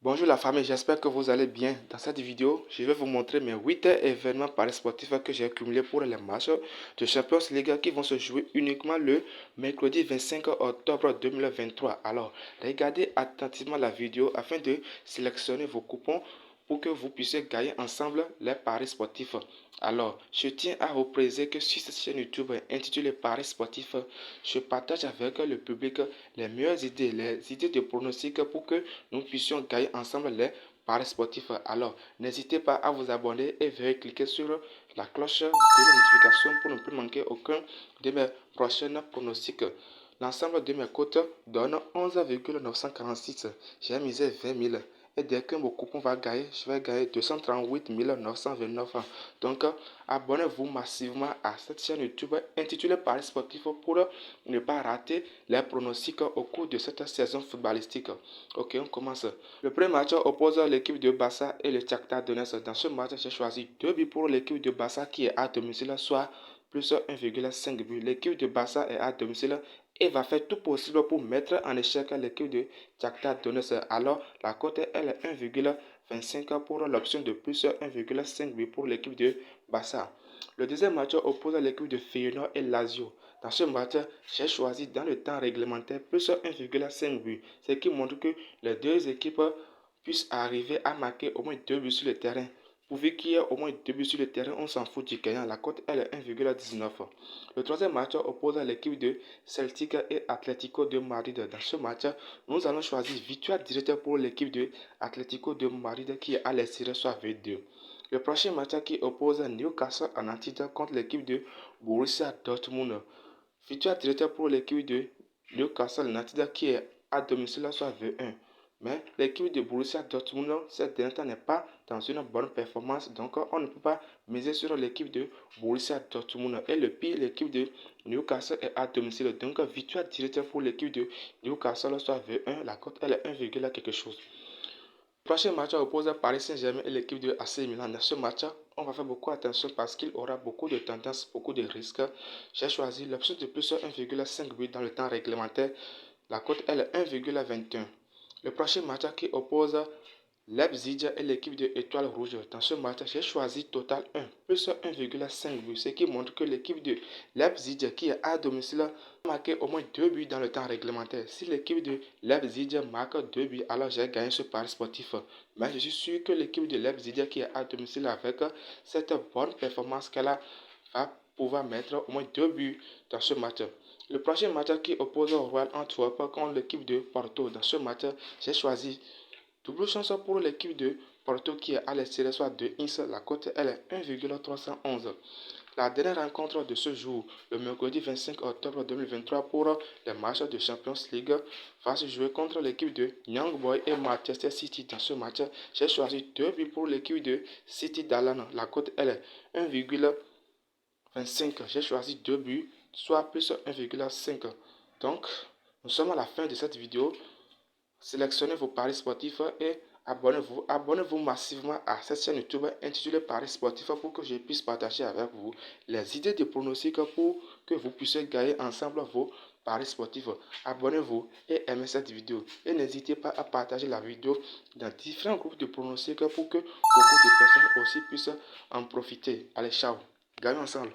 Bonjour la famille, j'espère que vous allez bien. Dans cette vidéo, je vais vous montrer mes 8 événements paris sportifs que j'ai accumulés pour les matchs de Champions League qui vont se jouer uniquement le mercredi 25 octobre 2023. Alors, regardez attentivement la vidéo afin de sélectionner vos coupons pour que vous puissiez gagner ensemble les paris sportifs. Alors, je tiens à vous préciser que sur cette chaîne YouTube intitulée Paris sportifs, je partage avec le public les meilleures idées, les idées de pronostics pour que nous puissions gagner ensemble les paris sportifs. Alors, n'hésitez pas à vous abonner et veuillez cliquer sur la cloche de la notification pour ne plus manquer aucun de mes prochains pronostics. L'ensemble de mes cotes donne 11,946. J'ai misé 20 000. Et dès que mon coupon va gagner, je vais gagner 238 929. Donc, abonnez-vous massivement à cette chaîne YouTube intitulée Paris Sportif pour ne pas rater les pronostics au cours de cette saison footballistique. Ok, on commence. Le premier match oppose l'équipe de Barça et le Shakhtar Donetsk. Dans ce match, j'ai choisi 2 buts pour l'équipe de Barça qui est à domicile, soit plus 1,5 but. L'équipe de Barça est à domicile et va faire tout possible pour mettre en échec l'équipe de Shakhtar Donetsk. Alors, la cote est 1,25 pour l'option de plus 1,5 but pour l'équipe de Barça. Le deuxième match oppose l'équipe de Feyenoord et Lazio. Dans ce match, j'ai choisi dans le temps réglementaire plus 1,5 but, ce qui montre que les deux équipes puissent arriver à marquer au moins 2 buts sur le terrain. Pourvu qu'il y ait au moins 2 buts sur le terrain, on s'en fout du gagnant. La cote est 1,19. Le troisième match oppose l'équipe de Celtic et Atlético de Madrid. Dans ce match, nous allons choisir victoire directe pour l'équipe de Atlético de Madrid qui est à l'extérieur, soit V2. Le prochain match qui oppose Newcastle en Antide contre l'équipe de Borussia Dortmund. Victoire directe pour l'équipe de Newcastle United qui est à domicile soit V1. Mais l'équipe de Borussia Dortmund, cette dernière temps n'est pas dans une bonne performance, donc on ne peut pas miser sur l'équipe de Borussia Dortmund. Et le pire, l'équipe de Newcastle est à domicile, donc victoire directe pour l'équipe de Newcastle soit V1, la cote elle est 1, quelque chose. Le prochain match oppose Paris Saint-Germain et l'équipe de AC Milan. Dans ce match, on va faire beaucoup attention parce qu'il aura beaucoup de tendances, beaucoup de risques. J'ai choisi l'option de plus 1,5 but dans le temps réglementaire. La cote est 1,21. Le prochain match qui oppose Leipzig et l'équipe de Étoile Rouge. Dans ce match, j'ai choisi total 1 plus 1,5 but, ce qui montre que l'équipe de Leipzig qui est à domicile a marqué au moins 2 buts dans le temps réglementaire. Si l'équipe de Leipzig marque 2 buts, alors j'ai gagné ce pari sportif. Mais je suis sûr que l'équipe de Leipzig qui est à domicile avec cette bonne performance qu'elle a va pouvoir mettre au moins 2 buts dans ce match. Le prochain match qui oppose Royal Antwerp contre l'équipe de Porto. Dans ce match, j'ai choisi double chance pour l'équipe de Porto qui est à l'extérieur, soit de Ince. La cote elle est 1,311. La dernière rencontre de ce jour, le mercredi 25 octobre 2023 pour les matchs de Champions League, va se jouer contre l'équipe de Young Boys et Manchester City. Dans ce match, j'ai choisi 2 buts pour l'équipe de City d'Alan. La cote elle est 1,25. J'ai choisi 2 buts, soit plus 1,5. Donc, nous sommes à la fin de cette vidéo. Sélectionnez vos paris sportifs et abonnez-vous massivement à cette chaîne YouTube intitulée Paris sportifs pour que je puisse partager avec vous les idées de pronostics pour que vous puissiez gagner ensemble vos paris sportifs. Abonnez-vous et aimez cette vidéo. Et n'hésitez pas à partager la vidéo dans différents groupes de pronostics pour que beaucoup de personnes aussi puissent en profiter. Allez, ciao. Gagnons ensemble.